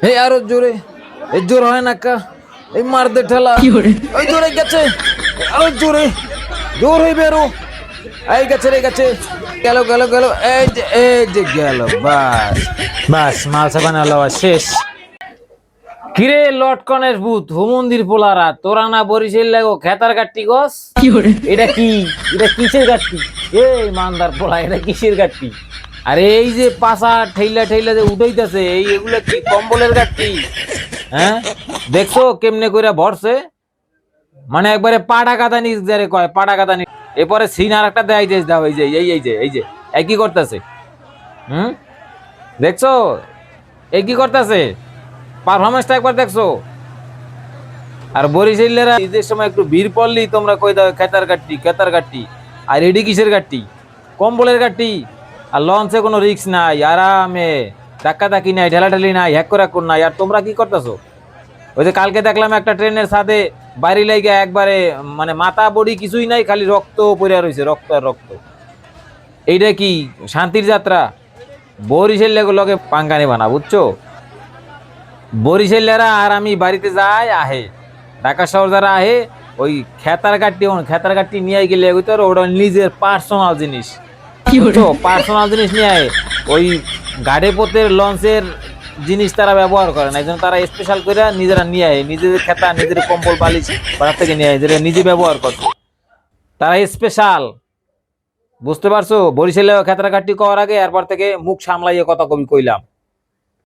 এই আরো জোরে, এই জোর হয় না কা, এই মার দে ঠেলা, ওই জোরে গেছে, আরো জোরে, জোর হইবে আরো, এই গেছে রে গেছে, গেল গেল গেল, এই যে গেল, বাস বাস মাল সাবানা লওয়া শেষ। কিরে লটকনের ভূত হুমন্দির পোলারা, তোরা না বরিশাল লাগো খেতার গাট্টি গস, এটা কি, এটা কিসের গাট্টি? এই মানদার পোলা, এটা কিসের গাট্টি? আরে এই যে পাশা ঠেইলা ঠেইলা যে উঠাইতেছে, এই এগুলা কি কম্বলের গাট্টি? হ্যাঁ, দেখছো কেমনে কইরা ভরছে, মানে একবারে পাড়া কাদা নিচ যারে কয়, পাড়া কাদা নিচ। এরপরে সিন আর একটা দেখাই দিয়েছে, দাও এই যে এই যে এই কি করতেছে, দেখছো এই কি করতেছে, পারফরমেন্সটা একবার দেখছো? আর বরিশালেরা ঈদের সময় একটু ভিড় পড়লি তোমরা কই দাও খেতার গাট্টি, খেতার গাট্টি। আর এডি কিসের গাট্টি? কম্বলের গাট্টি। আর লঞ্চে কোনো রিস্ক নাই, আরামে ধাক্কা ধাক্কি নাই, ঠেলাঠেলি নাই, হ্যাক করে নাই। আর তোমরা কি করতেছো? ওই যে কালকে দেখলাম একটা ট্রেনের সাথে বাড়ি লাইগা একবারে, মানে মাথা বডি কিছুই নাই, খালি রক্ত পড়ে রয়েছে, রক্ত আর রক্ত। এইটা কি শান্তির যাত্রা? বরিশাল লগে পাঙ্গানি বানা, বুঝছো? বরিশালেরা আর আমি বাড়িতে যাই আহে, ঢাকা শহর যারা আহে, ওই খেতার গাট্টি নিয়ে গেলে ওটা নিজের পার্সোনাল জিনিস, বুঝছো? পার্সোনাল জিনিস নিয়ে আহে, ওই গাড়ি পথের লঞ্চের জিনিস তারা ব্যবহার করে না, এই জন্য তারা স্পেশাল করে নিজেরা নিয়ে আহে, নিজেদের খেতা, নিজের কম্বল বালিশ বাড়ার থেকে নিয়ে আহে, যেটা নিজে ব্যবহার করছে তারা স্পেশাল, বুঝতে পারছো? বরিশালে খেতার গাট্টি করার আগে এরপর থেকে মুখ সামলাইয়ে কথা কবি কইলাম।